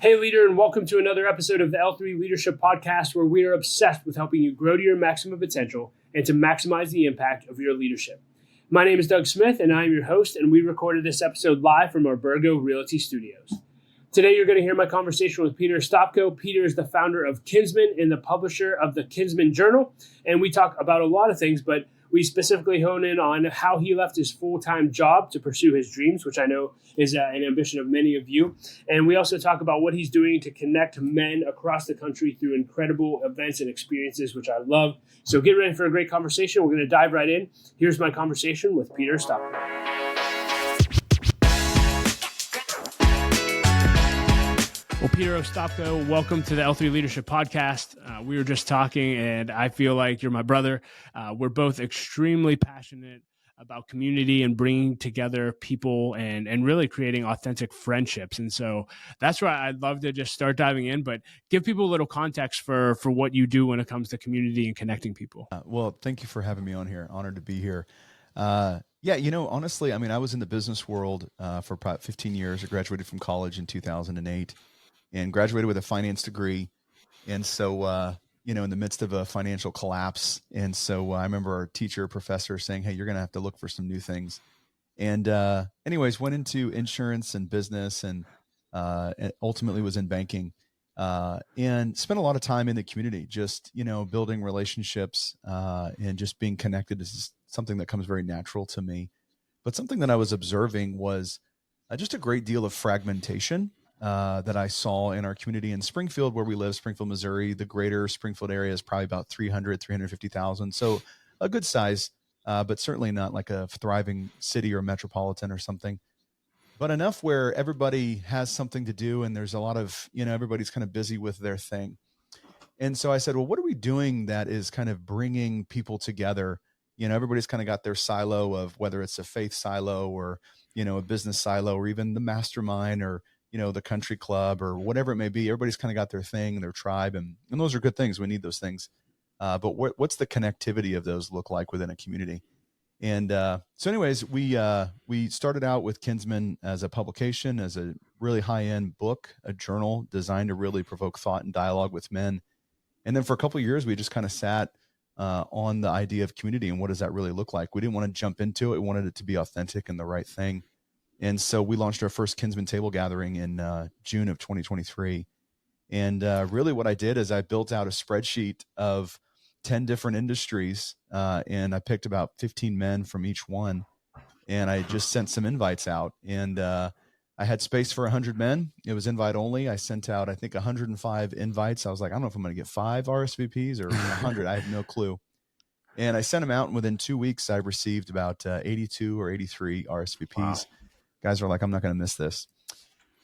Hey, leader, and welcome to another episode of the L3 Leadership Podcast, where we are obsessed with helping you grow to your maximum potential and to maximize the impact of your leadership. My name is Doug Smith, and I am your host, and we recorded this episode live from our Burgo Realty Studios. Today, you're going to hear my conversation with Peter Ostapko. Peter is the founder of Kinsman and the publisher of the Kinsman Journal, and we talk about a lot of things, but we specifically hone in on how he left his full-time job to pursue his dreams, which I know is an ambition of many of you. And we also talk about what he's doing to connect men across the country through incredible events and experiences, which I love. So get ready for a great conversation. We're going to dive right in. Here's my conversation with Peter Ostapko. Well, Peter Ostapko, welcome to the L3 Leadership Podcast. We were just talking, and I feel like you're my brother. We're both extremely passionate about community and bringing together people and really creating authentic friendships. And so that's why I'd love to just start diving in, but give people a little context for what you do when it comes to community and connecting people. Well, thank you for having me on here. Honored to be here. Honestly, I was in the business world for about 15 years. I graduated from college in 2008 and graduated with a finance degree. And so, in the midst of a financial collapse. And so I remember our professor saying, hey, you're going to have to look for some new things. And went into insurance and business and ultimately was in banking and spent a lot of time in the community, just, building relationships and just being connected is something that comes very natural to me. But something that I was observing was just a great deal of fragmentation that I saw in our community in Springfield, where we live, Springfield, Missouri. The greater Springfield area is probably about 350,000. So a good size, but certainly not like a thriving city or metropolitan or something, but enough where everybody has something to do. And there's a lot of, everybody's kind of busy with their thing. And so I said, well, what are we doing that is kind of bringing people together? Everybody's kind of got their silo of whether it's a faith silo or, a business silo or even the mastermind or, the country club or whatever it may be. Everybody's kind of got their thing, their tribe, and those are good things. We need those things. But what's the connectivity of those look like within a community? And we started out with Kinsman as a publication, as a really high-end book, a journal designed to really provoke thought and dialogue with men. And then for a couple of years, we just kind of sat on the idea of community and what does that really look like? We didn't want to jump into it. We wanted it to be authentic and the right thing. And so we launched our first Kinsman table gathering in June of 2023. And really what I did is I built out a spreadsheet of 10 different industries, and I picked about 15 men from each one. And I just sent some invites out. And I had space for 100 men. It was invite only. I sent out, I think, 105 invites. I was like, I don't know if I'm going to get 5 RSVPs or 100. I have no clue. And I sent them out. And within 2 weeks, I received about 82 or 83 RSVPs. Wow. Guys are like, I'm not going to miss this.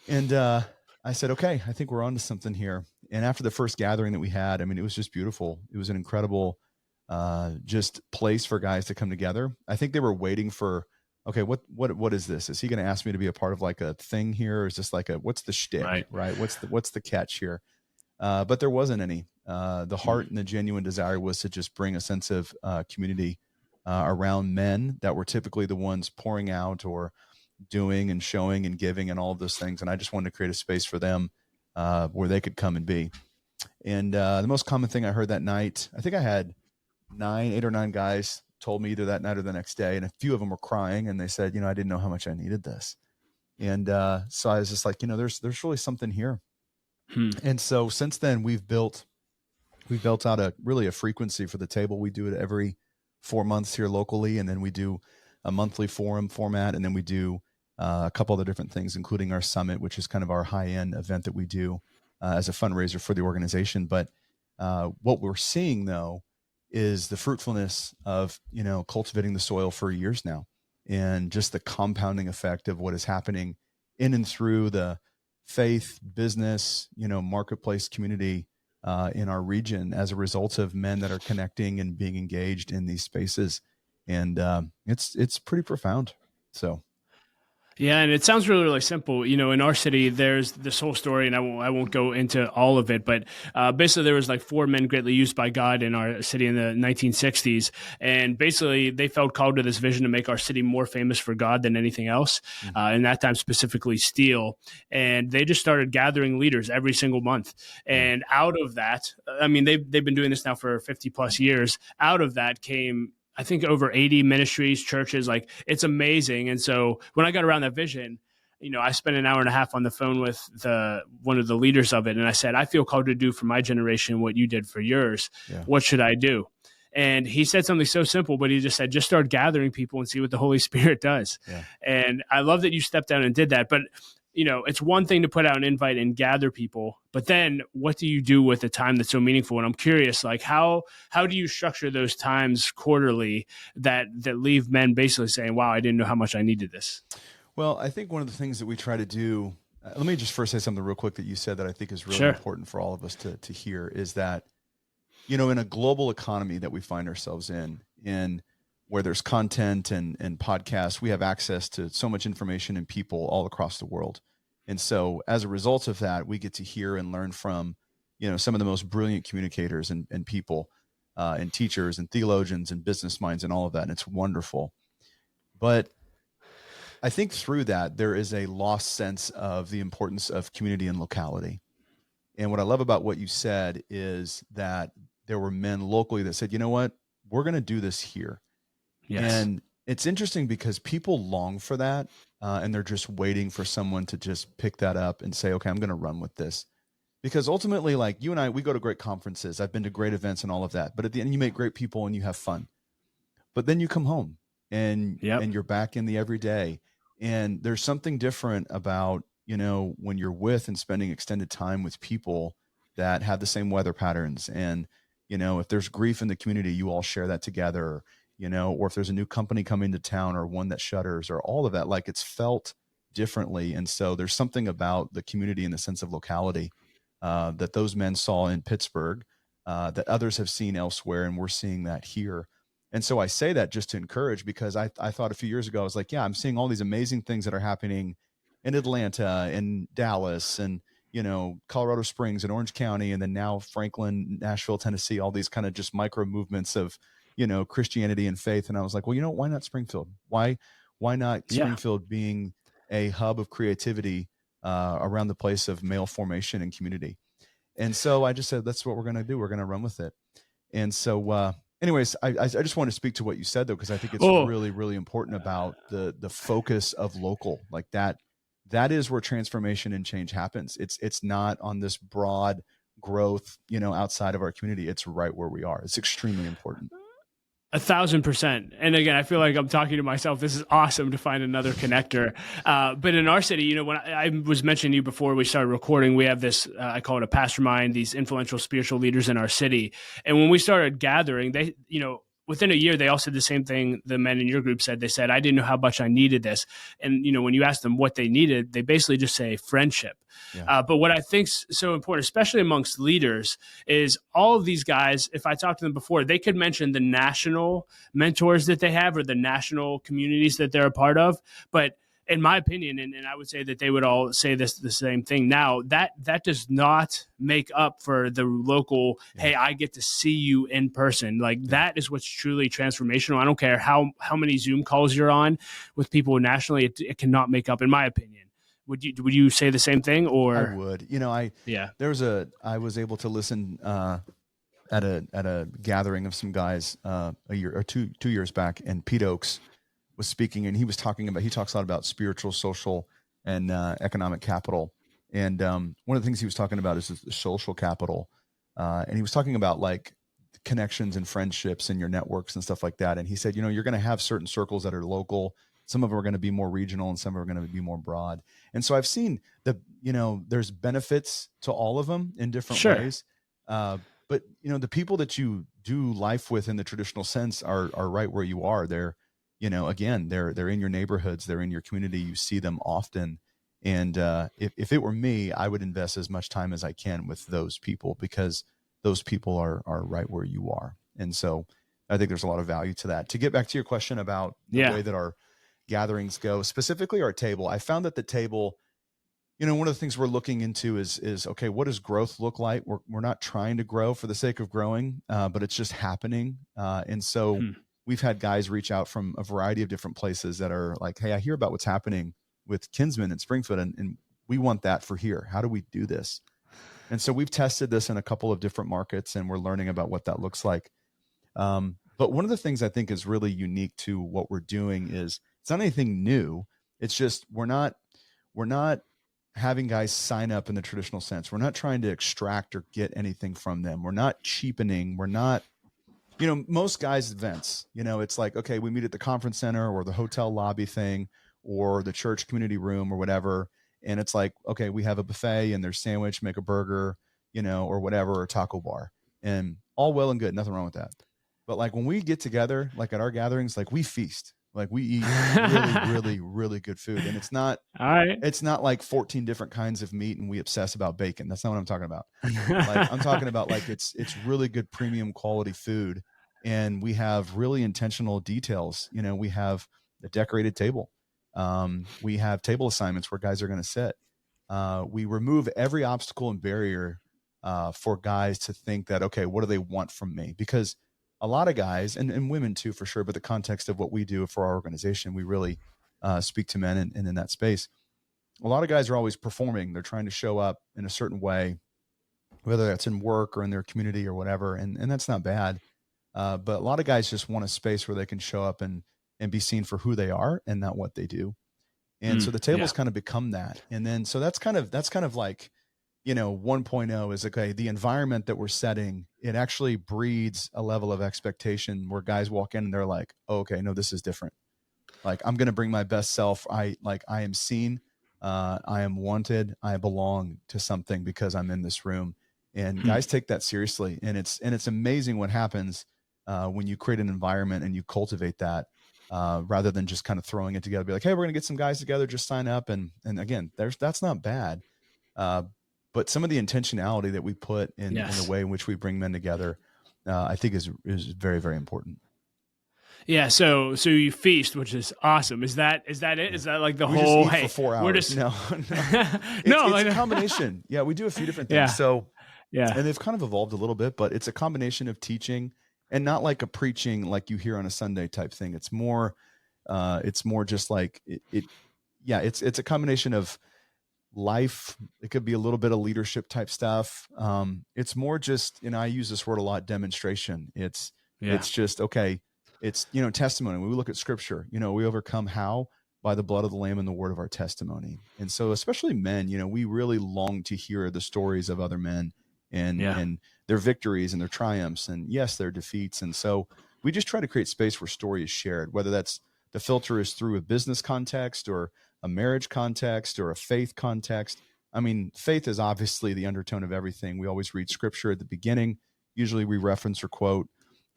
And I said, okay, I think we're onto something here. And after the first gathering that we had, it was just beautiful. It was an incredible just place for guys to come together. I think they were waiting for, okay, what is this? Is he going to ask me to be a part of like a thing here? Or is this like what's the shtick, right? What's the catch here? But there wasn't any. The heart and the genuine desire was to just bring a sense of community around men that were typically the ones pouring out or doing and showing and giving and all of those things. And I just wanted to create a space for them where they could come and be. And the most common thing I heard that night, I think I had 8 or 9 guys told me either that night or the next day. And a few of them were crying and they said, I didn't know how much I needed this. And so I was just like, there's really something here. And so since then we've built out a frequency for the table. We do it every 4 months here locally. And then we do a monthly forum format. And then we do a couple other different things, including our summit, which is kind of our high-end event that we do as a fundraiser for the organization. But what we're seeing, though, is the fruitfulness of, cultivating the soil for years now, and just the compounding effect of what is happening in and through the faith, business, marketplace community in our region as a result of men that are connecting and being engaged in these spaces. And it's pretty profound. So. Yeah, and it sounds really, really simple. In our city, there's this whole story, and I won't go into all of it, but basically, there was like four men greatly used by God in our city in the 1960s, and basically, they felt called to this vision to make our city more famous for God than anything else. In that time, specifically steel, and they just started gathering leaders every single month. And out of that, I mean, they've been doing this now for 50 plus years. Out of that came, I think, over 80 ministries, churches. Like, it's amazing. And so when I got around that vision, I spent an hour and a half on the phone with one of the leaders of it. And I said, I feel called to do for my generation what you did for yours. Yeah. What should I do? And he said something so simple, but he just said, just start gathering people and see what the Holy Spirit does. Yeah. And I love that you stepped down and did that. But it's one thing to put out an invite and gather people, but then what do you do with the time that's so meaningful? And I'm curious, like, how do you structure those times quarterly that leave men basically saying, wow, I didn't know how much I needed this? Well, I think one of the things that we try to do, let me just first say something real quick that you said that I think is really Sure. important for all of us to hear, is that, in a global economy that we find ourselves in where there's content and podcasts, we have access to so much information and people all across the world. And so as a result of that, we get to hear and learn from, some of the most brilliant communicators and people and teachers and theologians and business minds and all of that. And it's wonderful. But I think through that, there is a lost sense of the importance of community and locality. And what I love about what you said is that there were men locally that said, you know what, we're going to do this here. Yes. And it's interesting because people long for that, and they're just waiting for someone to just pick that up and say, okay, I'm going to run with this. Because ultimately, like you and I, we go to great conferences. I've been to great events and all of that. But at the end, you meet great people and you have fun. But then you come home and you're back in the everyday. And there's something different about, when you're with and spending extended time with people that have the same weather patterns. And, if there's grief in the community, you all share that together. Or if there's a new company coming to town or one that shutters or all of that, like it's felt differently. And so there's something about the community and the sense of locality that those men saw in Pittsburgh that others have seen elsewhere. And we're seeing that here. And so I say that just to encourage, because I thought a few years ago, I was like, yeah, I'm seeing all these amazing things that are happening in Atlanta and Dallas and, Colorado Springs and Orange County. And then now Franklin, Nashville, Tennessee, all these kind of just micro movements of, Christianity and faith. And I was like, well, why not Springfield? Why not Springfield being a hub of creativity around the place of male formation and community? And so I just said, that's what we're going to do. We're going to run with it. And so, anyways, I just want to speak to what you said though, because I think it's really, really important about the focus of local, like that is where transformation and change happens. It's not on this broad growth, outside of our community. It's right where we are. It's extremely important. 1,000%. And again, I feel like I'm talking to myself. This is awesome to find another connector. But in our city, when I was mentioning to you before we started recording, we have this, I call it a mastermind, these influential spiritual leaders in our city. And when we started gathering, they, within a year, they all said the same thing the men in your group said. They said, I didn't know how much I needed this. And, when you ask them what they needed, they basically just say friendship. Yeah. But what I think's so important, especially amongst leaders, is all of these guys, if I talked to them before, they could mention the national mentors that they have or the national communities that they're a part of. But in my opinion, and I would say that they would all say the same thing now, that does not make up for the local, hey, I get to see you in person. Like that is what's truly transformational. I don't care how many Zoom calls you're on with people nationally, it cannot make up, in my opinion. Would you say the same thing? Or I would. I was able to listen at a gathering of some guys a year or two years back, and Pete Oakes was speaking, and he talks a lot about spiritual, social, and economic capital. And one of the things he was talking about is the social capital. And he was talking about like connections and friendships and your networks and stuff like that. And he said, you're going to have certain circles that are local. Some of them are going to be more regional and some are going to be more broad. And so I've seen there's benefits to all of them in different ways. But the people that you do life with in the traditional sense are right where you are. They're in your neighborhoods, they're in your community. You see them often. And if it were me, I would invest as much time as I can with those people, because those people are right where you are. And so I think there's a lot of value to that. To get back to your question about the way that our gatherings go, specifically our table, I found that the table, one of the things we're looking into is okay, what does growth look like? We're not trying to grow for the sake of growing, but it's just happening. And so we've had guys reach out from a variety of different places that are like, hey, I hear about what's happening with Kinsman in Springfield, and we want that for here. How do we do this? And so we've tested this in a couple of different markets, and we're learning about what that looks like. But one of the things I think is really unique to what we're doing is it's not anything new. It's just we're not having guys sign up in the traditional sense. We're not trying to extract or get anything from them. We're not cheapening. We're not, most guys' events, it's like, okay, we meet at the conference center or the hotel lobby thing or the church community room or whatever. And it's like, okay, we have a buffet and there's sandwich, make a burger, or whatever, or taco bar, and all well and good. Nothing wrong with that. But like when we get together, like at our gatherings, like we feast, like we eat really, really, really good food. And it's not, it's not like 14 different kinds of meat and we obsess about bacon. That's not what I'm talking about. Like I'm talking about like, it's really good premium quality food. And we have really intentional details. We have a decorated table. We have table assignments where guys are going to sit. We remove every obstacle and barrier for guys to think that, okay, what do they want from me? Because a lot of guys and women too, for sure. But the context of what we do for our organization, we really speak to men and in that space. A lot of guys are always performing. They're trying to show up in a certain way, whether that's in work or in their community or whatever. And that's not bad. But a lot of guys just want a space where they can show up and be seen for who they are and not what they do. And so the tables kind of become that. And then, so that's kind of like, 1.0 is okay. The environment that we're setting, it actually breeds a level of expectation where guys walk in and they're like, oh, okay, no, this is different. Like I'm going to bring my best self. I am seen. I am wanted. I belong to something because I'm in this room, and guys take that seriously. And it's amazing what happens when you create an environment and you cultivate that rather than just kind of throwing it together. Be like, hey, we're going to get some guys together, just sign up. And again, that's not bad. But some of the intentionality that we put in the way in which we bring men together, I think is very, very important. Yeah. So you feast, which is awesome. Is that it? Is that like we whole, just eat hey, for 4 hours. We're just no, it's a combination. Yeah. We do a few different things. Yeah. So, yeah. And they've kind of evolved a little bit, but it's a combination of teaching and not like a preaching, like you hear on a Sunday type thing. It's more just like it's a combination of life. It could be a little bit of leadership type stuff. It's more just, I use this word a lot, demonstration. It's just, okay. It's, testimony. When we look at scripture, we overcome how? By the blood of the Lamb and the word of our testimony. And so especially men, we really long to hear the stories of other men and their victories and their triumphs and yes, their defeats. And so we just try to create space where story is shared, whether that's the filter is through a business context or a marriage context or a faith context. I mean, faith is obviously the undertone of everything. We always read scripture at the beginning. Usually we reference or quote,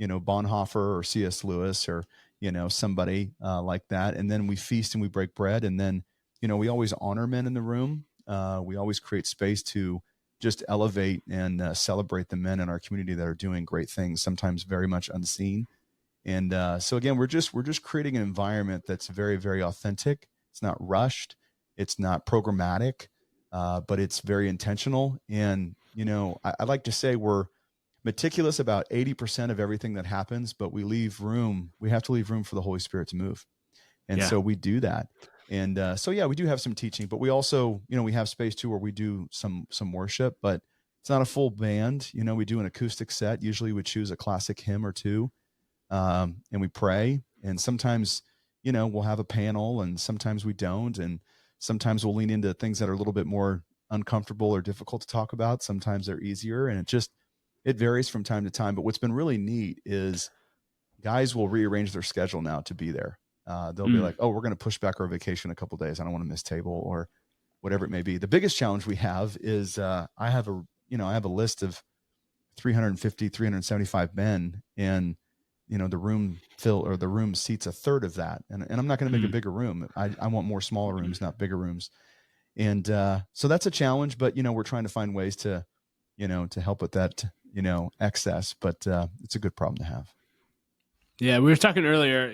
Bonhoeffer or C.S. Lewis or, somebody like that. And then we feast and we break bread. And then, we always honor men in the room. We always create space to just elevate and celebrate the men in our community that are doing great things, sometimes very much unseen. And so again, we're just creating an environment that's very, very authentic. It's not rushed. It's not programmatic, but it's very intentional. And, I like to say we're meticulous about 80% of everything that happens, but we have to leave room for the Holy Spirit to move. And so we do that. And we do have some teaching, but we also, we have space too where we do some worship, but it's not a full band. We do an acoustic set. Usually we choose a classic hymn or two, and we pray. And sometimes, we'll have a panel and sometimes we don't. And sometimes we'll lean into things that are a little bit more uncomfortable or difficult to talk about. Sometimes they're easier, and it varies from time to time. But what's been really neat is guys will rearrange their schedule now to be there. They'll be like, oh, we're going to push back our vacation a couple of days. I don't want to miss table or whatever it may be. The biggest challenge we have is I have a list of 350, 375 men, and the room seats a third of that. And I'm not going to make a bigger room. I want more smaller rooms, not bigger rooms. And so that's a challenge, but we're trying to find ways to help with that, excess, but it's a good problem to have. Yeah, we were talking earlier,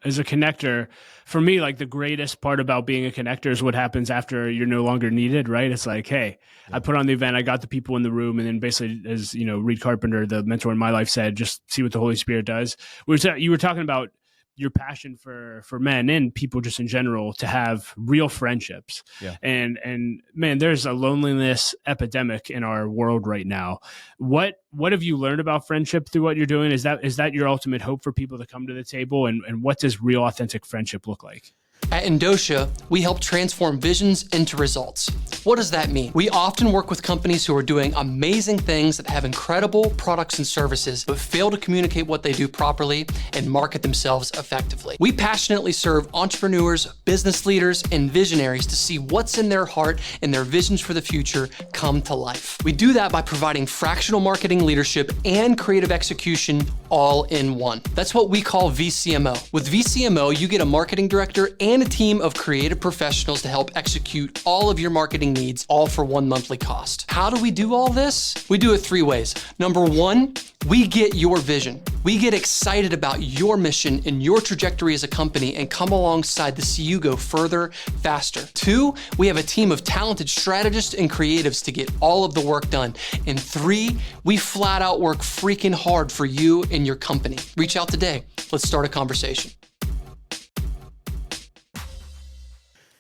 as a connector, for me, like the greatest part about being a connector is what happens after you're no longer needed, right? It's like, hey, I put on the event, I got the people in the room, and then basically, as Reed Carpenter, the mentor in my life, said, just see what the Holy Spirit does. You were talking about your passion for men and people just in general to have real friendships. Yeah. And man, there's a loneliness epidemic in our world right now. What have you learned about friendship through what you're doing? Is that your ultimate hope for people to come to the table? And what does real authentic friendship look like? At Indosha, we help transform visions into results. What does that mean? We often work with companies who are doing amazing things that have incredible products and services, but fail to communicate what they do properly and market themselves effectively. We passionately serve entrepreneurs, business leaders, and visionaries to see what's in their heart and their visions for the future come to life. We do that by providing fractional marketing leadership and creative execution all in one. That's what we call VCMO. With VCMO, you get a marketing director and a team of creative professionals to help execute all of your marketing needs, all for one monthly cost. How do we do all this? We do it 3 ways. Number 1, we get your vision. We get excited about your mission and your trajectory as a company and come alongside to see you go further, faster. 2, we have a team of talented strategists and creatives to get all of the work done. And 3, we flat out work freaking hard for you and your company. Reach out today. Let's start a conversation.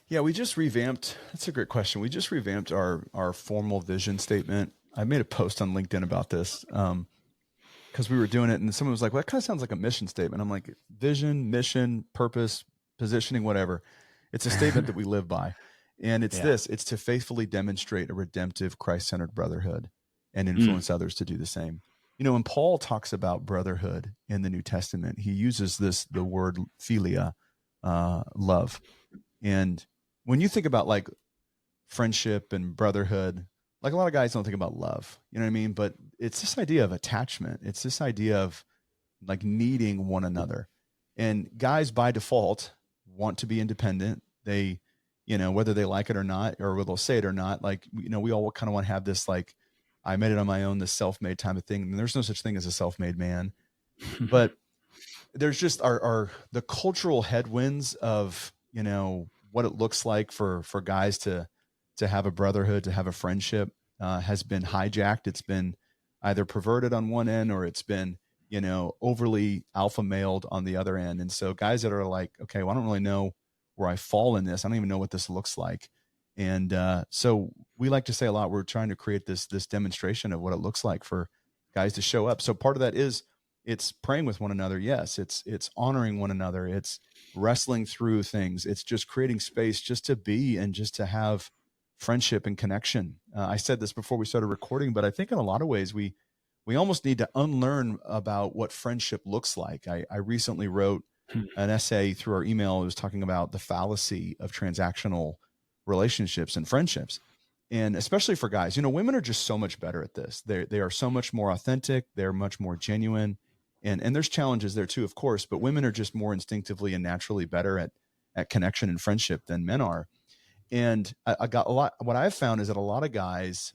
Yeah, we just revamped. That's a great question. We just revamped our formal vision statement. I made a post on LinkedIn about this because we were doing it, and someone was like, "Well, that kind of sounds like a mission statement." I'm like, "Vision, mission, purpose, positioning, whatever. It's a statement that we live by, and it's this: it's to faithfully demonstrate a redemptive, Christ-centered brotherhood and influence others to do the same." When Paul talks about brotherhood in the New Testament, he uses the word philia, love, and when you think about like friendship and brotherhood, like a lot of guys don't think about love, you know what I mean? But it's this idea of attachment. It's this idea of like needing one another. And guys by default want to be independent. They, whether they like it or not, or whether they'll say it or not, like, we all kind of want to have this, like, I made it on my own, this self-made type of thing. And there's no such thing as a self-made man, but there's just the cultural headwinds of, what it looks like for guys to have a brotherhood, to have a friendship, has been hijacked. It's been either perverted on one end, or it's been, overly alpha mailed on the other end. And so guys that are like, okay, well, I don't really know where I fall in this. I don't even know what this looks like. And so we like to say a lot, we're trying to create this demonstration of what it looks like for guys to show up. So part of that is, it's praying with one another. Yes. It's honoring one another. It's wrestling through things. It's just creating space just to be and just to have friendship and connection. I said this before we started recording, but I think in a lot of ways we almost need to unlearn about what friendship looks like. I recently wrote an essay through our email. It was talking about the fallacy of transactional relationships and friendships. And especially for guys, women are just so much better at this. They are so much more authentic. They're much more genuine. And there's challenges there too, of course, but women are just more instinctively and naturally better at connection and friendship than men are. And I got a lot. What I've found is that a lot of guys,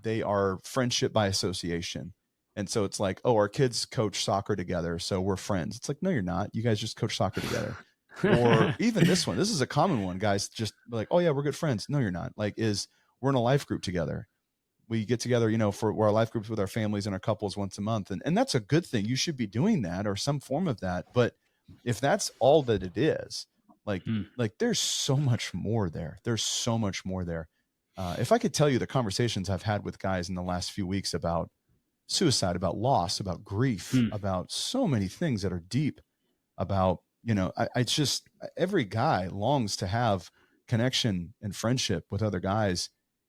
they are friendship by association. And so it's like, oh, our kids coach soccer together, so we're friends. It's like, no, you're not. You guys just coach soccer together. Or even this one. This is a common one. Guys just like, oh yeah, we're good friends. No, you're not. Like, we're in a life group together. We get together, for our life groups with our families and our couples once a month. And that's a good thing. You should be doing that or some form of that. But if that's all that it is, like there's so much more there. There's so much more there. If I could tell you the conversations I've had with guys in the last few weeks about suicide, about loss, about grief, about so many things that are deep, about, I just, every guy longs to have connection and friendship with other guys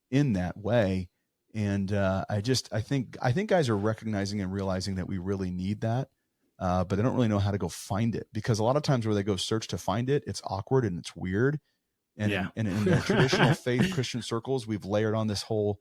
in that way. And I think guys are recognizing and realizing that we really need that, but they don't really know how to go find it, because a lot of times where they go search to find it, it's awkward and it's weird. And in the traditional faith Christian circles, we've layered on this whole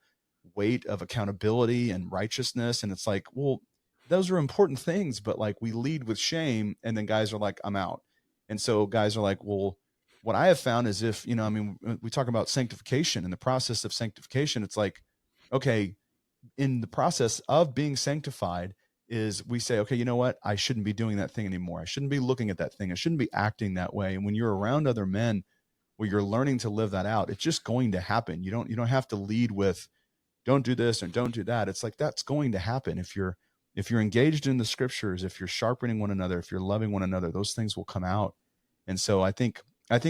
weight of accountability and righteousness. And it's like, well, those are important things, but like we lead with shame, and then guys are like, I'm out. And so guys are like, well, what I have found is if, we talk about sanctification and the process of sanctification, it's like, okay, in the process of being sanctified, is we say, okay, you know what? I shouldn't be doing that thing anymore. I shouldn't be looking at that thing. I shouldn't be acting that way. And when you're around other men where you're learning to live that out, it's just going to happen. You don't have to lead with, don't do this or don't do that. It's like, that's going to happen. If you're engaged in the scriptures, if you're sharpening one another, if you're loving one another, those things will come out. And so I think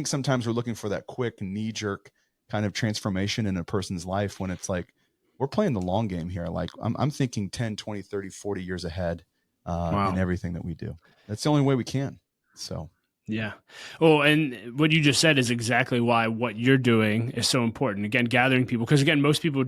sometimes we're looking for that quick knee jerk kind of transformation in a person's life, when it's like, we're playing the long game here. Like I'm thinking 10, 20, 30, 40 years ahead in everything that we do. That's the only way we can. So. Yeah. Oh, and what you just said is exactly why what you're doing is so important. Again, gathering people, because again, most people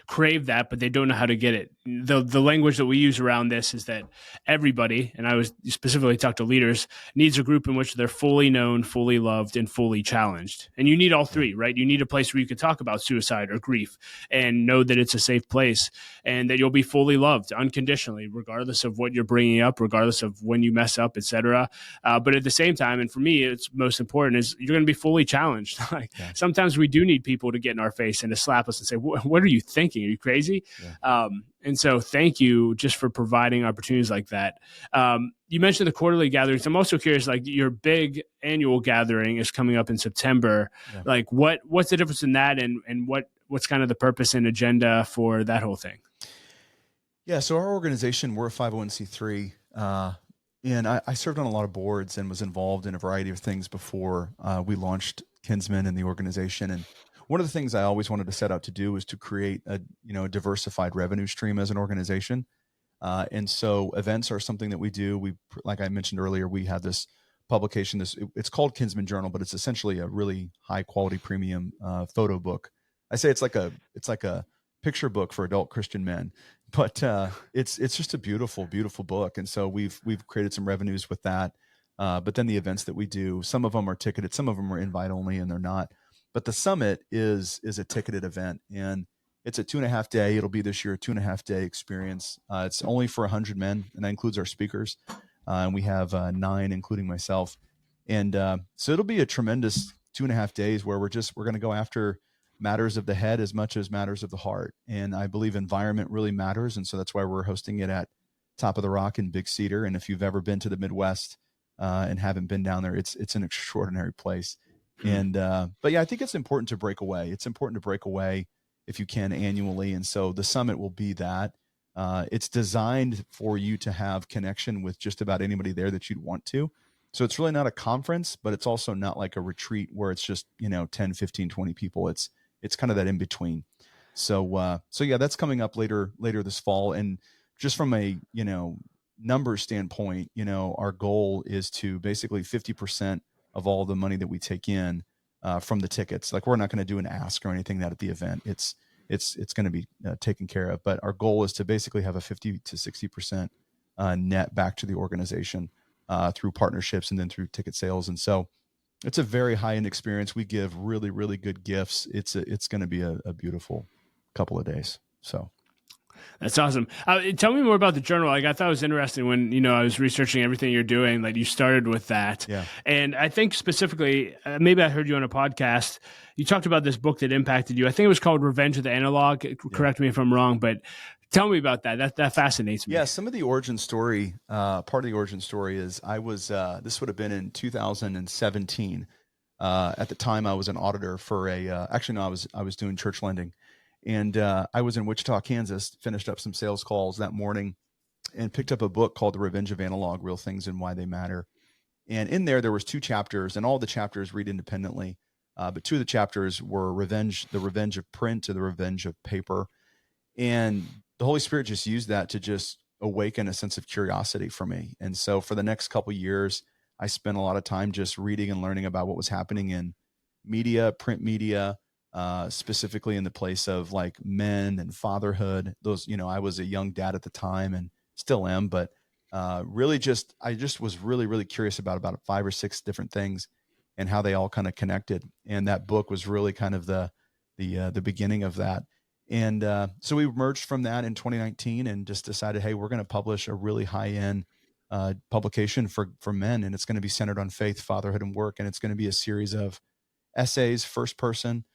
crave that, but they don't know how to get it. The language that we use around this is that everybody, and I was specifically talk to leaders, needs a group in which they're fully known, fully loved, and fully challenged. And you need all three, right? You need a place where you can talk about suicide or grief and know that it's a safe place and that you'll be fully loved unconditionally, regardless of what you're bringing up, regardless of when you mess up, etc. But at the same time, and for me, it's most important is you're going to be fully challenged. Sometimes we do need people to get in our face and to slap us and say, what are you thinking? Are you crazy? Yeah. And so thank you just for providing opportunities like that. You mentioned the quarterly gatherings. I'm also curious, like your big annual gathering is coming up in September. Yeah. Like what's the difference in that and what's kind of the purpose and agenda for that whole thing? Yeah. So our organization, we're a 501c3, and I served on a lot of boards and was involved in a variety of things before we launched Kinsman and the organization. And one of the things I always wanted to set out to do was to create a diversified revenue stream as an organization. And so events are something that we do. We, like I mentioned earlier, we have this publication. It's called Kinsman Journal, but it's essentially a really high quality premium photo book. I say it's like a picture book for adult Christian men, but it's just a beautiful, beautiful book. And so we've created some revenues with that. But then the events that we do, some of them are ticketed, some of them are invite only, and they're not. But the summit is a ticketed event, and it's a 2.5 day. It'll be this year a 2.5 day experience. It's only for 100 men, and that includes our speakers. And we have 9, including myself. And so it'll be a tremendous 2.5 days where we're going to go after matters of the head as much as matters of the heart. And I believe environment really matters. And so that's why we're hosting it at Top of the Rock in Big Cedar. And if you've ever been to the Midwest and haven't been down there, it's an extraordinary place. And but yeah, I think it's important to break away. It's important to break away if you can annually. And so the summit will be that. It's designed for you to have connection with just about anybody there that you'd want to. So it's really not a conference, but it's also not like a retreat where it's just, 10, 15, 20 people. It's kind of that in between. So yeah, that's coming up later this fall. And just from a, numbers standpoint, our goal is to basically 50% of all the money that we take in from the tickets. Like, we're not going to do an ask or anything that at the event. It's going to be taken care of. But our goal is to basically have a 50 to 60% net back to the organization through partnerships and then through ticket sales. And so it's a very high-end experience. We give really, really good gifts. It's going to be a beautiful couple of days. So that's awesome. Tell me more about the journal. Like, I thought it was interesting when, I was researching everything you're doing, like you started with that. Yeah. And I think specifically, maybe I heard you on a podcast, you talked about this book that impacted you. I think it was called Revenge of the Analog. Correct me if I'm wrong, but tell me about that. That fascinates me. Yeah. Some of the origin story, part of the origin story is I was, this would have been in 2017. At the time I was an auditor for I was doing church lending. And I was in Wichita, Kansas, finished up some sales calls that morning and picked up a book called The Revenge of Analog, Real Things and Why They Matter. And in there was 2 chapters, and all the chapters read independently. But 2 of the chapters were the revenge of print and the revenge of paper. And the Holy Spirit just used that to just awaken a sense of curiosity for me. And so for the next couple of years, I spent a lot of time just reading and learning about what was happening in media, print media, specifically in the place of like men and fatherhood. Those, I was a young dad at the time and still am, but I just was really, really curious about 5 or 6 different things and how they all kind of connected. And that book was really kind of the beginning of that. And so we emerged from that in 2019 and just decided, hey, we're going to publish a really high-end publication for men. And it's going to be centered on faith, fatherhood, and work. And it's going to be a series of essays, first person,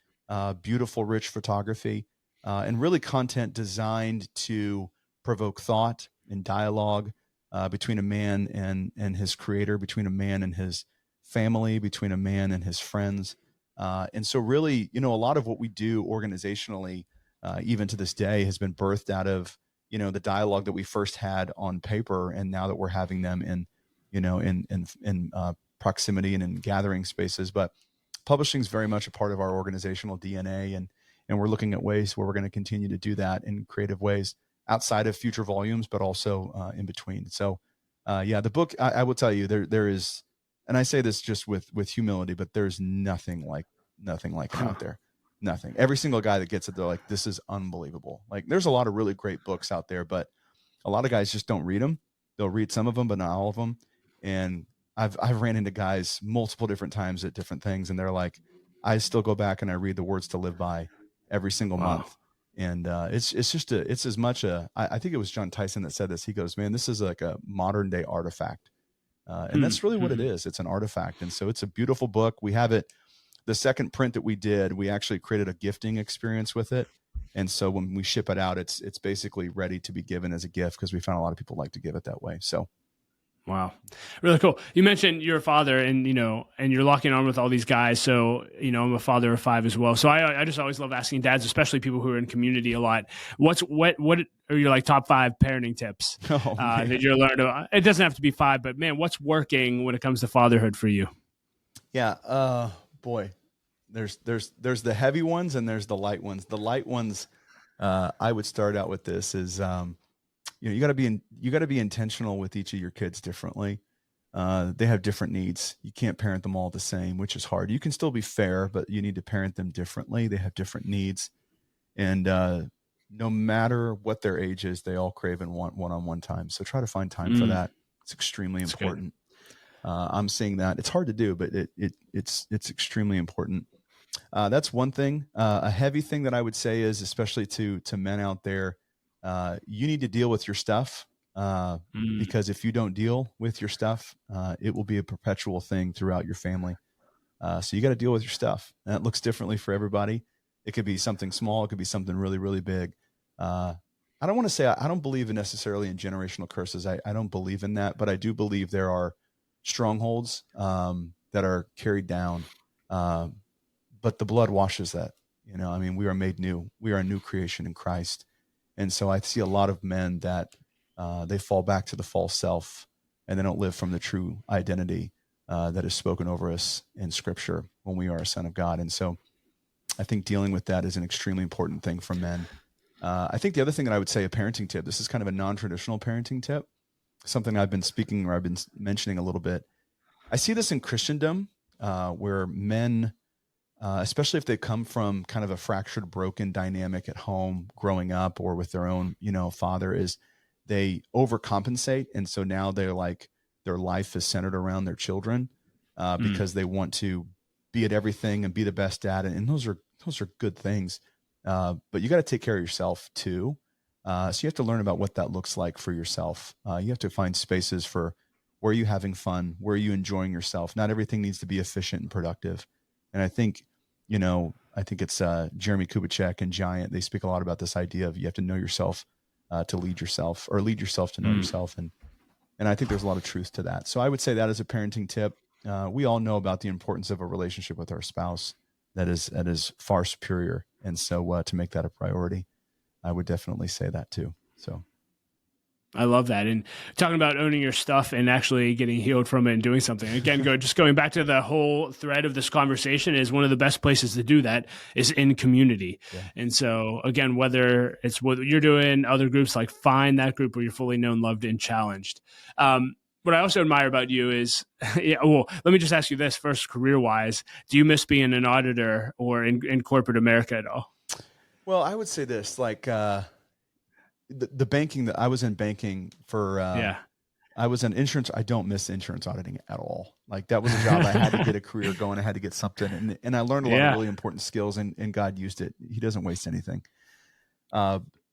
beautiful, rich photography, and really content designed to provoke thought, in dialogue between a man and his creator, between a man and his family, between a man and his friends. And so really, a lot of what we do organizationally, even to this day, has been birthed out of, the dialogue that we first had on paper. And now that we're having them in proximity and in gathering spaces. But publishing is very much a part of our organizational DNA. And we're looking at ways where we're going to continue to do that in creative ways outside of future volumes, but also in between. So the book, I will tell you, there is, and I say this just with humility, but there's nothing like it out there. Nothing. Every single guy that gets it, they're like, this is unbelievable. Like, there's a lot of really great books out there, but a lot of guys just don't read them. They'll read some of them, but not all of them. And I've ran into guys multiple different times at different things, and they're like, I still go back and I read the Words to Live By every single month. And it's as much I think it was John Tyson that said this. He goes, man, this is like a modern day artifact. And that's really what it is. It's an artifact. And so it's a beautiful book. We have it. The second print that we did, we actually created a gifting experience with it. And so when we ship it out, it's basically ready to be given as a gift, because we found a lot of people like to give it that way. So. Wow. Really cool. You mentioned you're a father and you're locking arm with all these guys. So, I'm a father of 5 as well. So I just always love asking dads, especially people who are in community a lot. What are your top 5 parenting tips that you're learning about? It doesn't have to be 5, but man, what's working when it comes to fatherhood for you? Yeah. Boy, there's the heavy ones and there's the light ones. The light ones, I would start out with this is, you got to be intentional with each of your kids differently. They have different needs. You can't parent them all the same, which is hard. You can still be fair, but you need to parent them differently. They have different needs. And no matter what their age is, they all crave and want one-on-one time. So try to find time for that. It's extremely important. I'm seeing that. It's hard to do, but it's extremely important. That's one thing. A heavy thing that I would say is, especially to men out there, you need to deal with your stuff, because if you don't deal with your stuff, it will be a perpetual thing throughout your family. So you got to deal with your stuff. And it looks differently for everybody. It could be something small. It could be something really, really big. I don't want to say, I don't believe necessarily in generational curses. I don't believe in that, but I do believe there are strongholds that are carried down. But the blood washes that. we are made new. We are a new creation in Christ. And so I see a lot of men that they fall back to the false self, and they don't live from the true identity that is spoken over us in Scripture when we are a son of God. And so I think dealing with that is an extremely important thing for men. I think the other thing that I would say, a parenting tip, this is kind of a non-traditional parenting tip, something I've been mentioning a little bit. I see this in Christendom, where men, especially if they come from kind of a fractured, broken dynamic at home growing up, or with their own, father, is they overcompensate. And so now they're like, their life is centered around their children, because they want to be at everything and be the best at it. And those are good things. But you got to take care of yourself too. So you have to learn about what that looks like for yourself. You have to find spaces for where are you having fun? Where are you enjoying yourself? Not everything needs to be efficient and productive. And I think, it's Jeremy Kubicek and Giant. They speak a lot about this idea of you have to know yourself to lead yourself, or lead yourself to know yourself. And I think there's a lot of truth to that. So I would say that as a parenting tip. We all know about the importance of a relationship with our spouse that is far superior. And so to make that a priority, I would definitely say that too. So I love that. And talking about owning your stuff and actually getting healed from it and doing something. Again, going back to the whole thread of this conversation, is one of the best places to do that is in community. Yeah. And so again, whether it's what you're doing, other groups, like find that group where you're fully known, loved, and challenged. What I also admire about you is, let me just ask you this first, career-wise, do you miss being an auditor or in corporate America at all? Well, I would say this, like, the banking that I was in banking for, I was in insurance. I don't miss insurance auditing at all. Like, that was a job I had to get a career going. I had to get something. And I learned a lot of really important skills, and God used it. He doesn't waste anything.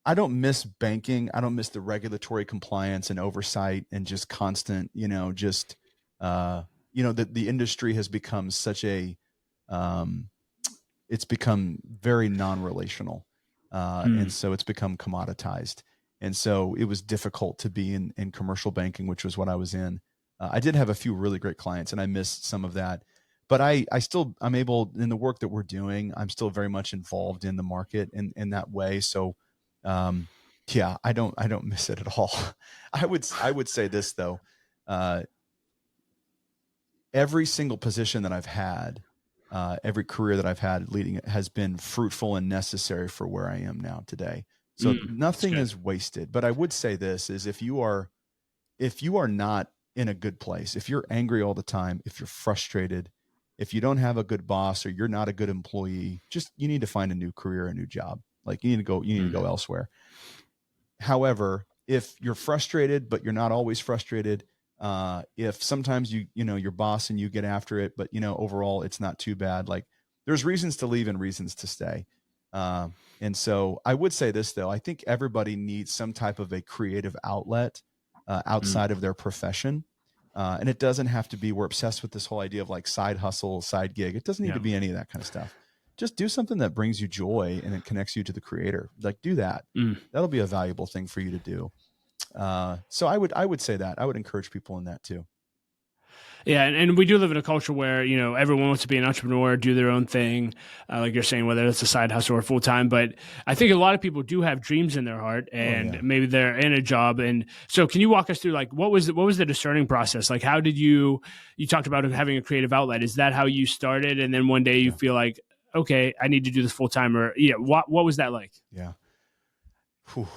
I don't miss banking. I don't miss the regulatory compliance and oversight and just constant, the industry has become such a, it's become very non-relational. And so it's become commoditized. And so it was difficult to be in commercial banking, which was what I was in. I did have a few really great clients and I missed some of that, but I'm able, in the work that we're doing, I'm still very much involved in the market in that way. So, yeah, I don't miss it at all. I would say this though, every single position that I've had, every career that I've had leading it has been fruitful and necessary for where I am now today. So nothing is wasted. But I would say this is if you are not in a good place, if you're angry all the time, if you're frustrated, if you don't have a good boss or you're not a good employee, you need to find a new career, a new job. Like you need to go elsewhere. However, if you're frustrated, but you're not always frustrated, if sometimes your boss and you get after it, but overall it's not too bad. Like there's reasons to leave and reasons to stay. And so I would say this though, I think everybody needs some type of a creative outlet outside of their profession. And it doesn't have to be, we're obsessed with this whole idea of like side hustle, side gig. It doesn't need to be any of that kind of stuff. Just do something that brings you joy and it connects you to the creator. Like do that. That'll be a valuable thing for you to do. So I would say that I would encourage people in that too. Yeah, and we do live in a culture where, everyone wants to be an entrepreneur, do their own thing, like you're saying, whether it's a side hustle or full time. But I think a lot of people do have dreams in their heart, and maybe they're in a job. And so, can you walk us through like what was the discerning process? Like, how did you talked about having a creative outlet? Is that how you started? And then one day you feel like, okay, I need to do this full time, or what was that like? Yeah. Whew.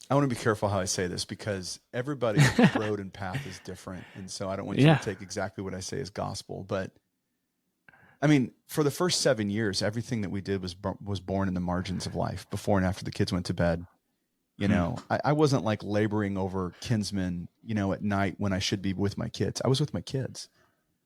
I want to be careful how I say this because everybody's road and path is different. And so I don't want you to take exactly what I say as gospel, but I mean, for the first 7 years, everything that we did was born in the margins of life before and after the kids went to bed. I wasn't like laboring over Kinsman, at night when I should be with my kids. I was with my kids.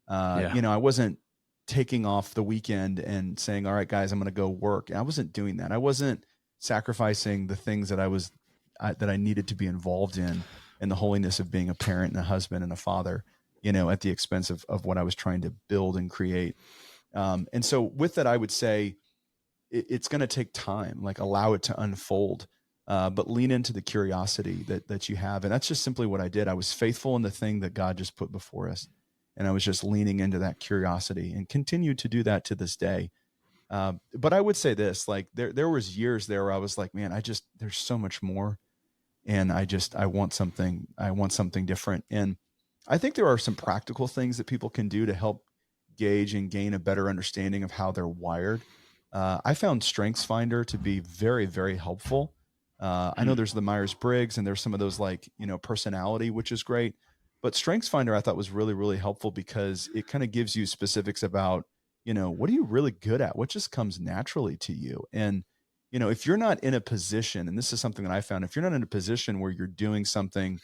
I wasn't taking off the weekend and saying, all right, guys, I'm going to go work. And I wasn't doing that. I wasn't sacrificing the things that I needed to be involved in the holiness of being a parent and a husband and a father, at the expense of what I was trying to build and create. And so with that, I would say it's going to take time, like allow it to unfold, but lean into the curiosity that you have. And that's just simply what I did. I was faithful in the thing that God just put before us. And I was just leaning into that curiosity and continue to do that to this day. But I would say this, like there was years there where I was like, man, there's so much more. And I want something different. And I think there are some practical things that people can do to help gauge and gain a better understanding of how they're wired. I found StrengthsFinder to be very, very helpful. I know there's the Myers-Briggs and there's some of those like, personality, which is great. But StrengthsFinder I thought was really, really helpful because it kind of gives you specifics about, what are you really good at? What just comes naturally to you? And if you're not in a position, and this is something that I found, if you're not in a position where you're doing something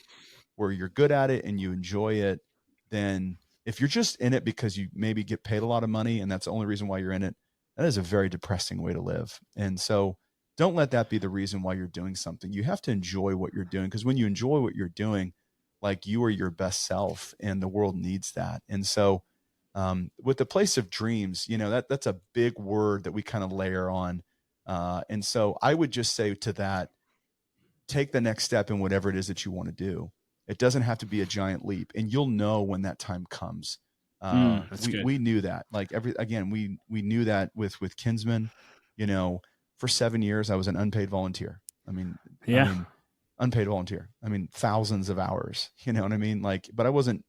where you're good at it and you enjoy it, then if you're just in it because you maybe get paid a lot of money and that's the only reason why you're in it, that is a very depressing way to live. And so don't let that be the reason why you're doing something. You have to enjoy what you're doing, because when you enjoy what you're doing, like you are your best self and the world needs that. And so with the place of dreams, that's a big word that we kind of layer on. And so I would just say to that, take the next step in whatever it is that you want to do. It doesn't have to be a giant leap, and you'll know when that time comes. We knew that, like we knew that with Kinsman, for 7 years, I was an unpaid volunteer. I mean, unpaid volunteer. I mean, thousands of hours, you know what I mean? Like, but I wasn't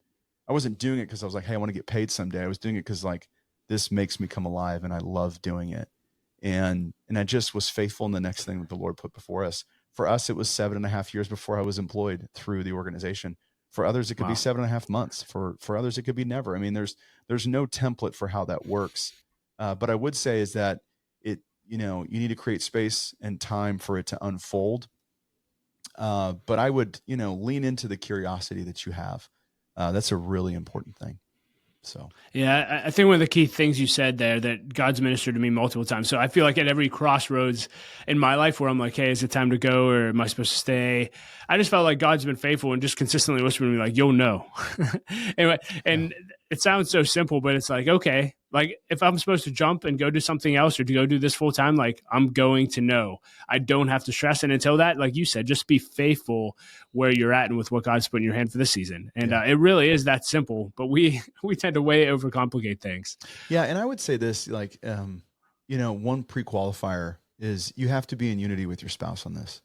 doing it because I was like, hey, I want to get paid someday. I was doing it because like, this makes me come alive and I love doing it. And I just was faithful in the next thing that the Lord put before us. For us, it was 7.5 years before I was employed through the organization. For others, it could be 7.5 months. For others, it could be never. I mean, there's no template for how that works. But I would say is that you need to create space and time for it to unfold. But I would, lean into the curiosity that you have. That's a really important thing. So, yeah, I think one of the key things you said there that God's ministered to me multiple times. So I feel like at every crossroads in my life where I'm like, hey, is it time to go or am I supposed to stay? I just felt like God's been faithful and just consistently whispering to me like, you'll know. Anyway, and it sounds so simple, but it's like, okay, like if I'm supposed to jump and go do something else or to go do this full time, like I'm going to know. I don't have to stress. And until that, like you said, just be faithful where you're at and with what God's put in your hand for this season. And it really is that simple, but we tend to way overcomplicate things. Yeah. And I would say this, like, one pre-qualifier is you have to be in unity with your spouse on this.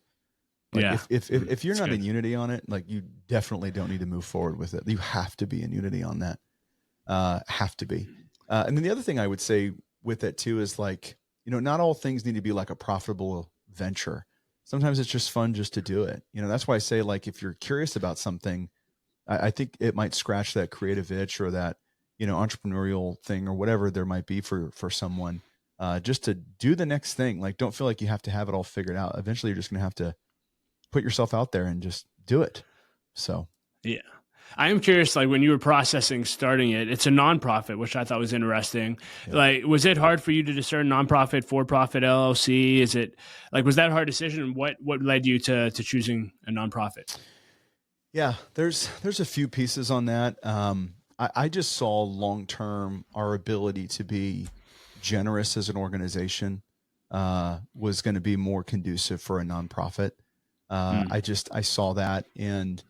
Like if you're not in unity on it, like you definitely don't need to move forward with it. You have to be in unity on that. Have to be. And then the other thing I would say with it too is like, not all things need to be like a profitable venture. Sometimes it's just fun just to do it. That's why I say, like, if you're curious about something, I think it might scratch that creative itch or that, entrepreneurial thing or whatever there might be for someone, just to do the next thing. Like, don't feel like you have to have it all figured out. Eventually you're just going to have to put yourself out there and just do it. So, yeah. I am curious, like when you were processing starting it, it's a nonprofit, which I thought was interesting. Yeah. Like, was it hard for you to discern nonprofit, for-profit, LLC? Is it like, was that a hard decision? What led you to choosing a nonprofit? Yeah, there's a few pieces on that. I just saw long-term our ability to be generous as an organization was going to be more conducive for a nonprofit. I saw that, and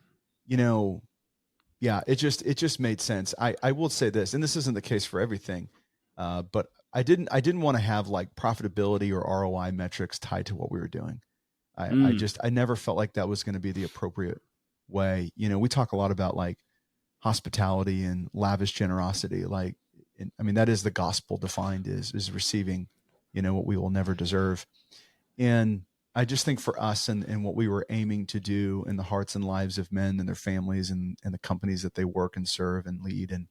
yeah, it just made sense. I will say this, and this isn't the case for everything, but I didn't want to have like profitability or ROI metrics tied to what we were doing. I never felt like that was going to be the appropriate way. We talk a lot about like hospitality and lavish generosity. Like, that is the gospel defined is receiving, what we will never deserve. And I just think for us and what we were aiming to do in the hearts and lives of men and their families and the companies that they work and serve and lead. And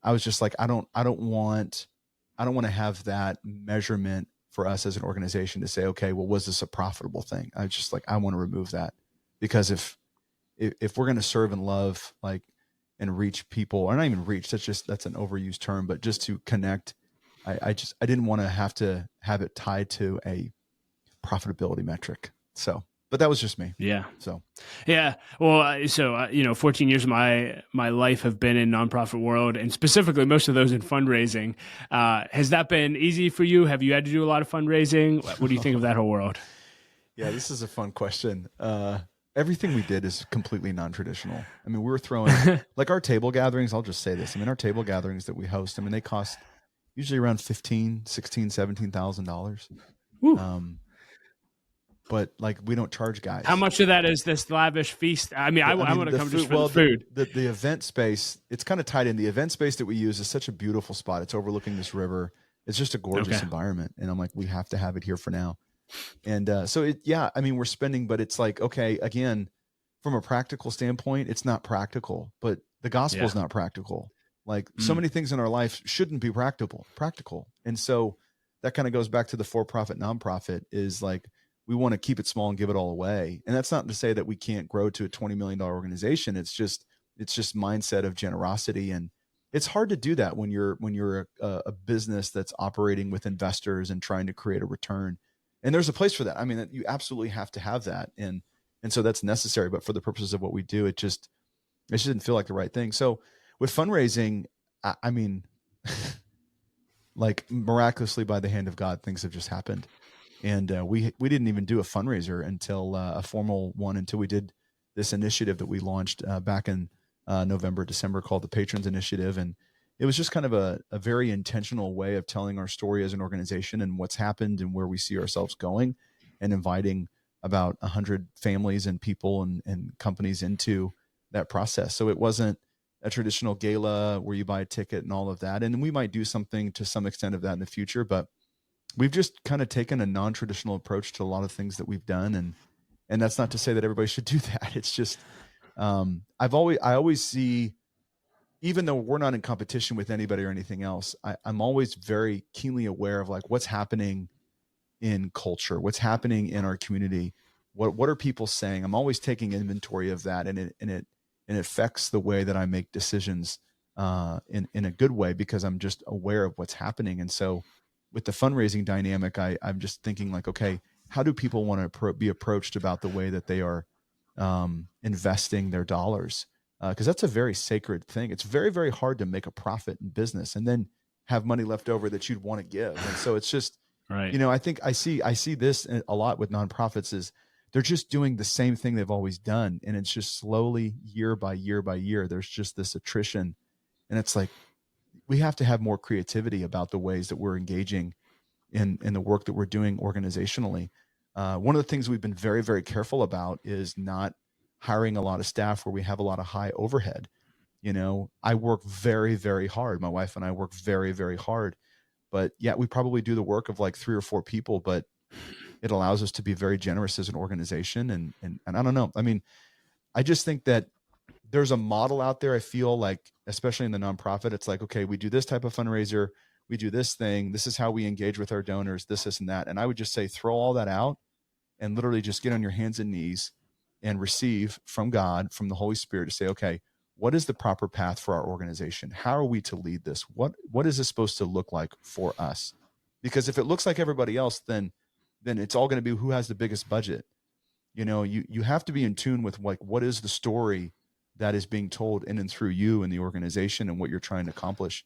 I was just like, I don't want to have that measurement for us as an organization to say, okay, well, was this a profitable thing? I was just like, I want to remove that, because if we're going to serve and love, like, and reach people, or not even reach, that's an overused term, but just to connect, I didn't want to have it tied to a profitability metric. So, but that was just me. Yeah. So, yeah. Well, 14 years of my life have been in nonprofit world, and specifically most of those in fundraising. Has that been easy for you? Have you had to do a lot of fundraising? What do you think of that whole world? Yeah, this is a fun question. Everything we did is completely non-traditional. We were throwing like our table gatherings. I'll just say this. our table gatherings that we host, they cost usually around $15,000, $16,000, $17,000. But like, we don't charge guys. How much of that is this lavish feast? I want to come just for the food. The event space, it's kind of tied in. The event space that we use is such a beautiful spot. It's overlooking this river. It's just a gorgeous environment. And I'm like, we have to have it here for now. And we're spending, but it's like, okay, again, from a practical standpoint, it's not practical, but the gospel is not practical. Like so many things in our life shouldn't be practical. And so that kind of goes back to the for-profit nonprofit is like, we want to keep it small and give it all away. And that's not to say that we can't grow to a $20 million organization. It's just mindset of generosity. And it's hard to do that when you're a business that's operating with investors and trying to create a return. And there's a place for that. You absolutely have to have that. And so that's necessary, but for the purposes of what we do, it just didn't feel like the right thing. So with fundraising, like miraculously by the hand of God, things have just happened. And we didn't even do a fundraiser until a formal one, until we did this initiative that we launched back in November, December, called the Patrons Initiative. And it was just kind of a very intentional way of telling our story as an organization and what's happened and where we see ourselves going, and inviting about 100 families and people and companies into that process. So it wasn't a traditional gala where you buy a ticket and all of that. And we might do something to some extent of that in the future, but we've just kind of taken a non-traditional approach to a lot of things that we've done. And that's not to say that everybody should do that. It's just, I always see, even though we're not in competition with anybody or anything else, I'm always very keenly aware of like what's happening in culture, what's happening in our community. What are people saying? I'm always taking inventory of that, and it affects the way that I make decisions in a good way, because I'm just aware of what's happening. And so with the fundraising dynamic, I'm just thinking like, okay, how do people want to be approached about the way that they are investing their dollars? Because that's a very sacred thing. It's very, very hard to make a profit in business. And then have money left over that you'd want to give. And so it's just, Right. I think I see this a lot with nonprofits is they're just doing the same thing they've always done. And it's just slowly year by year by year, there's just this attrition. And it's like, we have to have more creativity about the ways that we're engaging in the work that we're doing organizationally. One of the things we've been very, very careful about is not hiring a lot of staff where we have a lot of high overhead. I work very, very hard. My wife and I work very, very hard, but we probably do the work of like 3 or 4 people, but it allows us to be very generous as an organization. And I don't know. I mean, I just think that there's a model out there. I feel like, especially in the nonprofit, it's like, okay, we do this type of fundraiser. We do this thing. This is how we engage with our donors, this, and that. And I would just say, throw all that out and literally just get on your hands and knees and receive from God, from the Holy Spirit, to say, okay, what is the proper path for our organization? How are we to lead this? What is this supposed to look like for us? Because if it looks like everybody else, then it's all going to be who has the biggest budget. You have to be in tune with like, what is the story that is being told in and through you and the organization and what you're trying to accomplish.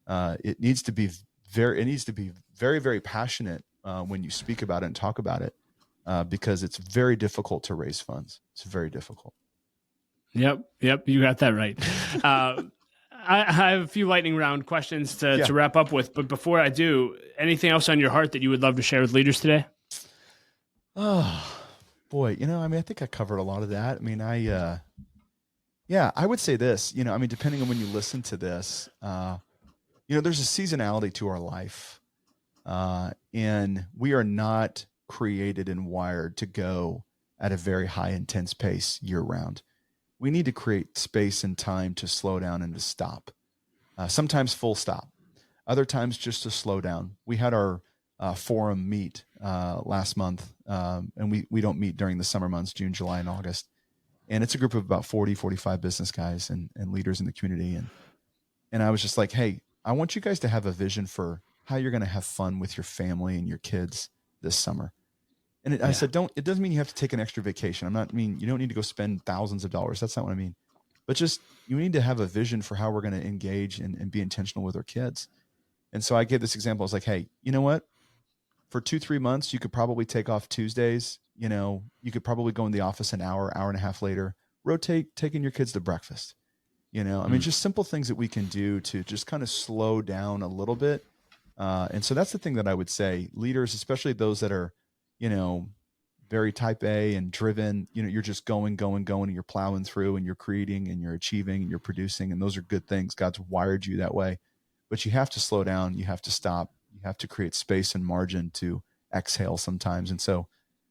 It needs to be very, very passionate when you speak about it and talk about it, because it's very difficult to raise funds. It's very difficult. Yep. You got that right. I have a few lightning round questions to wrap up with, but before I do, anything else on your heart that you would love to share with leaders today? Oh boy. I think I covered a lot of that. I mean, I would say this, depending on when you listen to this, there's a seasonality to our life, and we are not created and wired to go at a very high intense pace year round. We need to create space and time to slow down and to stop. Sometimes full stop, other times just to slow down. We had our forum meet last month, and we don't meet during the summer months, June, July, and August. And it's a group of about 40, 45 business guys and leaders in the community. And I was just like, hey, I want you guys to have a vision for how you're going to have fun with your family and your kids this summer. And I said, it doesn't mean you have to take an extra vacation. You don't need to go spend thousands of dollars. That's not what I mean. But just, you need to have a vision for how we're going to engage and be intentional with our kids. And so I gave this example. I was like, hey, you know what? For 2-3 months, you could probably take off Tuesdays. You could probably go in the office an hour and a half later, rotate taking your kids to breakfast. Just simple things that we can do to just kind of slow down a little bit. And so that's the thing that I would say, leaders, especially those that are, very type A and driven, you're just going, and you're plowing through and you're creating and you're achieving and you're producing. And those are good things. God's wired you that way, but you have to slow down. You have to stop. You have to create space and margin to exhale sometimes. And so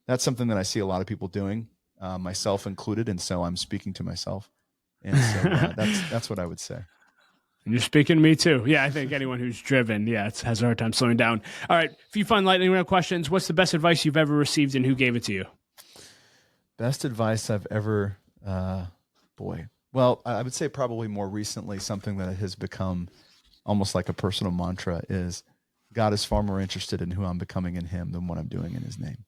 that's something that I see a lot of people doing, myself included. And so I'm speaking to myself. And so that's what I would say. And you're speaking to me too. Yeah, I think anyone who's driven, has a hard time slowing down. All right, a few fun lightning round questions. What's the best advice you've ever received and who gave it to you? Best advice I've ever, well, I would say probably more recently, something that has become almost like a personal mantra is God is far more interested in who I'm becoming in him than what I'm doing in his name.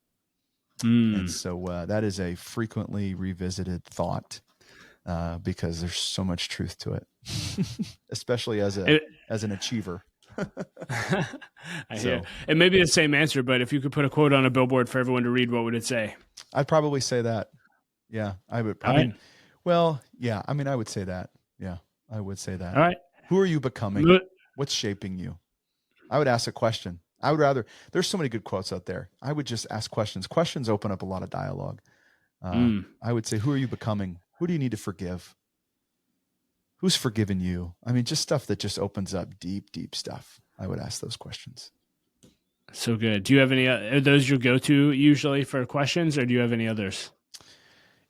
And so that is a frequently revisited thought. Because there's so much truth to it, especially as an achiever. I hear. It may be the same answer, but if you could put a quote on a billboard for everyone to read, what would it say? I'd probably say that. Yeah, I would. I would say that. Yeah, I would say that. All right. Who are you becoming? What's shaping you? I would ask a question. There's so many good quotes out there. I would just ask questions. Questions open up a lot of dialogue. I would say, who are you becoming? Who do you need to forgive? Who's forgiven you? Just stuff that just opens up deep, deep stuff. I would ask those questions. So good. Do you have any, are those your go-to usually for questions, or do you have any others?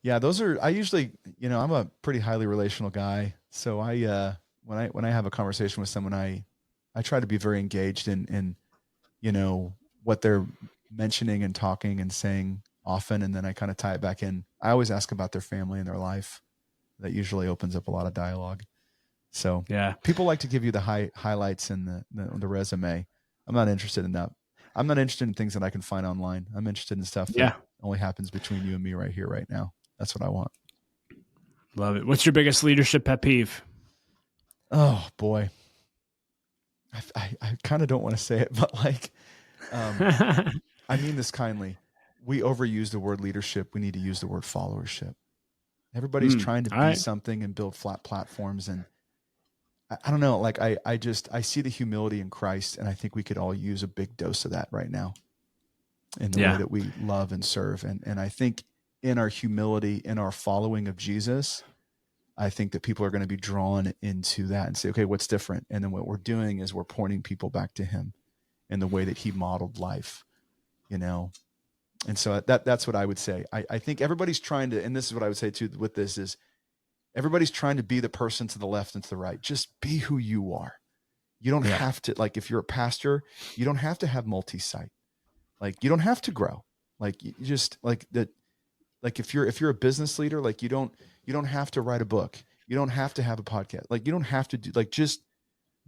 Yeah, I usually, I'm a pretty highly relational guy. So when I have a conversation with someone, I try to be very engaged in what they're mentioning and talking and saying often, and then I kind of tie it back in. I always ask about their family and their life. That usually opens up a lot of dialogue. So people like to give you the highlights and the resume. I'm not interested in that. I'm not interested in things that I can find online. I'm interested in stuff that only happens between you and me right here, right now. That's what I want. Love it. What's your biggest leadership pet peeve? Oh boy. I kind of don't want to say it, but like, I mean this kindly. We overuse the word leadership. We need to use the word followership. Everybody's trying to be something and build flat platforms. And I don't know, like I see the humility in Christ, and I think we could all use a big dose of that right now in the way that we love and serve. And I think in our humility, in our following of Jesus, I think that people are going to be drawn into that and say, okay, what's different? And then what we're doing is we're pointing people back to him in the way that he modeled life, you know? And so that's what I would say. I think everybody's trying to, and this is what I would say too with this is everybody's trying to be the person to the left and to the right. Just be who you are. You don't have to, like, if you're a pastor, you don't have to have multi-site. Like, you don't have to grow. Like, you just like that. Like if you're a business leader, like you don't have to write a book. You don't have to have a podcast. Like you don't have to do, like, just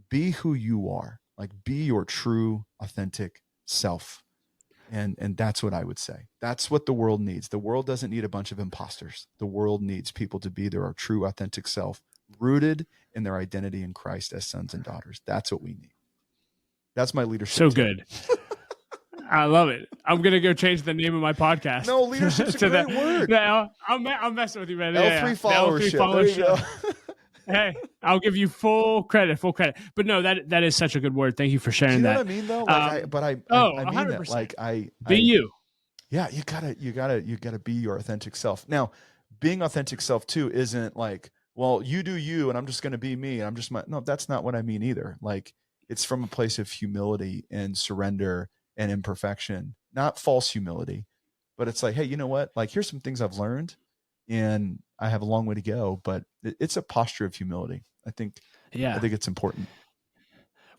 be who you are. Like be your true, authentic self. And that's what I would say. That's what the world needs. The world doesn't need a bunch of imposters. The world needs people to be their true, authentic self, rooted in their identity in Christ as sons and daughters. That's what we need. That's my leadership. So good. I love it. I'm going to go change the name of my podcast. No, leadership's a great word. No, I'm messing with you, man. L3 followership. Hey, I'll give you full credit. But no, that is such a good word. Thank you for sharing that. You know what I mean, though? Like, I mean 100%. That. Like, be you. Yeah, you gotta be your authentic self. Now, being authentic self too isn't like, well, you do you, and I'm just going to be me, and I'm just no. That's not what I mean either. Like, it's from a place of humility and surrender and imperfection, not false humility, but it's like, hey, you know what? Like, here's some things I've learned, and I have a long way to go, but it's a posture of humility. I think it's important.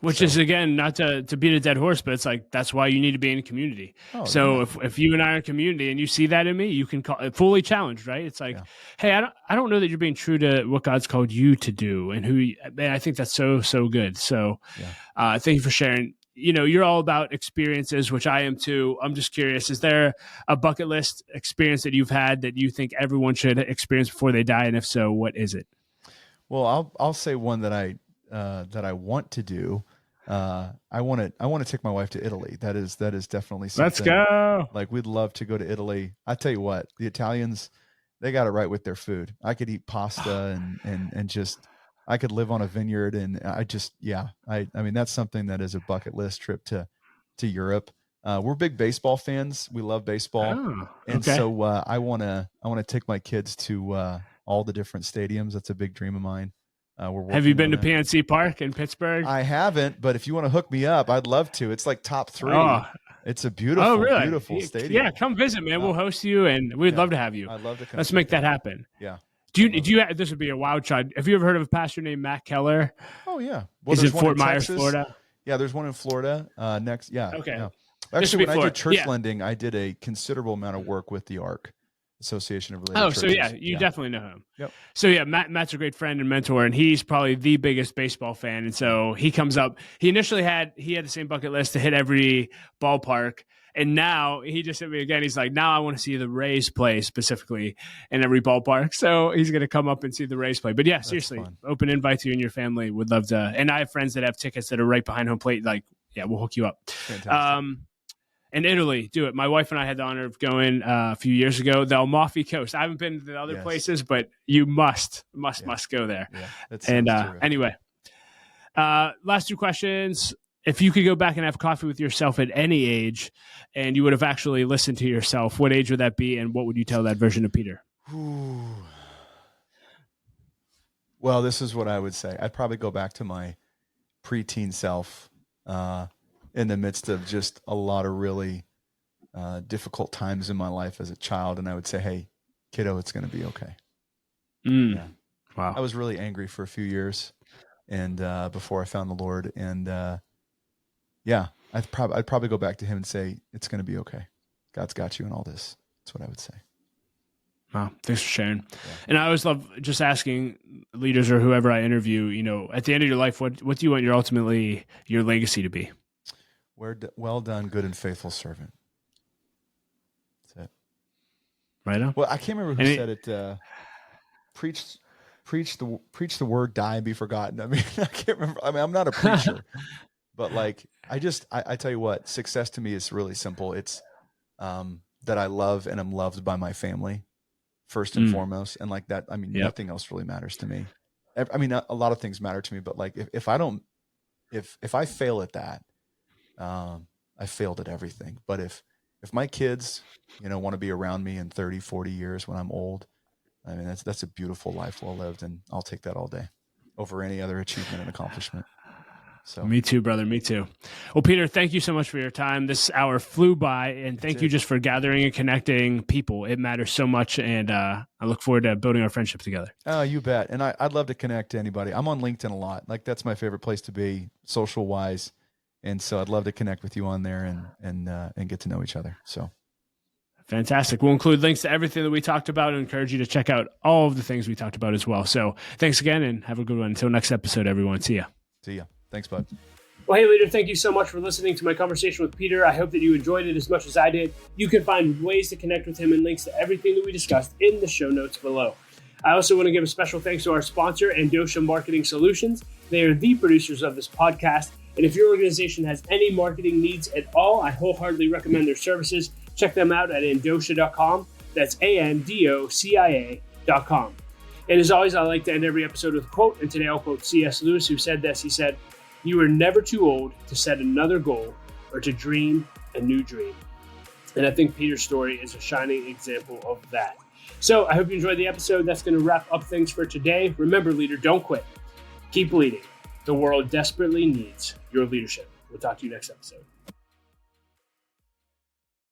Which is, again, not to beat a dead horse, but it's like, that's why you need to be in a community. If you and I are in a community and you see that in me, you can call it fully challenged, right? It's like, hey, I don't know that you're being true to what God's called you to do, and man, I think that's so good. So thank you for sharing. You know, you're all about experiences, which I am too. I'm just curious, is there a bucket list experience that you've had that you think everyone should experience before they die? And if so, what is it? Well, I'll say one that I want to do. I want to take my wife to Italy. That is definitely something. Let's go. Like, we'd love to go to Italy. I tell you what, the Italians, they got it right with their food. I could eat pasta and just, I could live on a vineyard, and I mean, that's something that is a bucket list trip to Europe. We're big baseball fans. We love baseball. And so I want to take my kids to all the different stadiums. That's a big dream of mine. Have you been to PNC Park in Pittsburgh? I haven't, but if you want to hook me up, I'd love to. It's like top 3. It's a beautiful, beautiful stadium. Yeah, come visit, man. We'll host you, and we'd love to have you. I'd love to come. Let's make that happen. Yeah. This would be a wild shot. Have you ever heard of a pastor named Matt Keller? Oh yeah. Well, is it Fort Myers, Florida? Yeah, there's one in Florida. Next. Yeah. Okay. Yeah. Actually, when I did church lending, I did a considerable amount of work with the ARC, Association of Related Churches. So you definitely know him. Yep. So Matt's a great friend and mentor, and he's probably the biggest baseball fan. And so he comes up. He initially had the same bucket list to hit every ballpark, and now he just hit me again. He's like, now I want to see the Rays play specifically in every ballpark. So he's going to come up and see the Rays play. But yeah, seriously, open invite to you and your family. Would love to. And I have friends that have tickets that are right behind home plate. Like, yeah, we'll hook you up. Fantastic. And Italy, do it. My wife and I had the honor of going a few years ago, the Amalfi Coast. I haven't been to the other places, but you must go there. Yeah, and anyway, last 2 questions. If you could go back and have coffee with yourself at any age, and you would have actually listened to yourself, what age would that be, and what would you tell that version of Peter? Ooh. Well, this is what I would say. I'd probably go back to my preteen self, in the midst of just a lot of really difficult times in my life as a child. And I would say, hey, kiddo, it's going to be okay. Yeah. Wow. I was really angry for a few years and before I found the Lord. And I'd probably go back to him and say, it's going to be okay. God's got you in all this. That's what I would say. Wow. Thanks for sharing. Yeah. And I always love just asking leaders or whoever I interview, at the end of your life, what do you want your legacy to be? Well done, good and faithful servant. That's it. Right on. Well, I can't remember who said it. Preach the word, die and be forgotten. I mean, I can't remember. I mean, I'm not a preacher, But like, I tell you what, success to me is really simple. It's that I love and am loved by my family first and foremost. And like that, I mean, nothing else really matters to me. I mean, a lot of things matter to me, but like, if I fail at that, I failed at everything. But if my kids, want to be around me in 30, 40 years when I'm old, I mean, that's a beautiful life well lived, and I'll take that all day over any other achievement and accomplishment. So me too, brother. Me too. Well, Peter, thank you so much for your time. This hour flew by, and thank you just for gathering and connecting people. It matters so much, and I look forward to building our friendship together. Oh, you bet. And I'd love to connect to anybody. I'm on LinkedIn a lot. Like, that's my favorite place to be, social wise. And so I'd love to connect with you on there and get to know each other. So fantastic. We'll include links to everything that we talked about and encourage you to check out all of the things we talked about as well. So thanks again, and have a good one. Until next episode, everyone. See ya. See ya. Thanks, bud. Well, hey, leader, thank you so much for listening to my conversation with Peter. I hope that you enjoyed it as much as I did. You can find ways to connect with him and links to everything that we discussed in the show notes below. I also want to give a special thanks to our sponsor, Endosha Marketing Solutions. They are the producers of this podcast. And if your organization has any marketing needs at all, I wholeheartedly recommend their services. Check them out at endosha.com. That's ANDOCIA.com. And as always, I like to end every episode with a quote. And today I'll quote C.S. Lewis, who said this. He said, "You are never too old to set another goal or to dream a new dream." And I think Peter's story is a shining example of that. So I hope you enjoyed the episode. That's going to wrap up things for today. Remember, leader, don't quit. Keep leading. The world desperately needs your leadership. We'll talk to you next episode.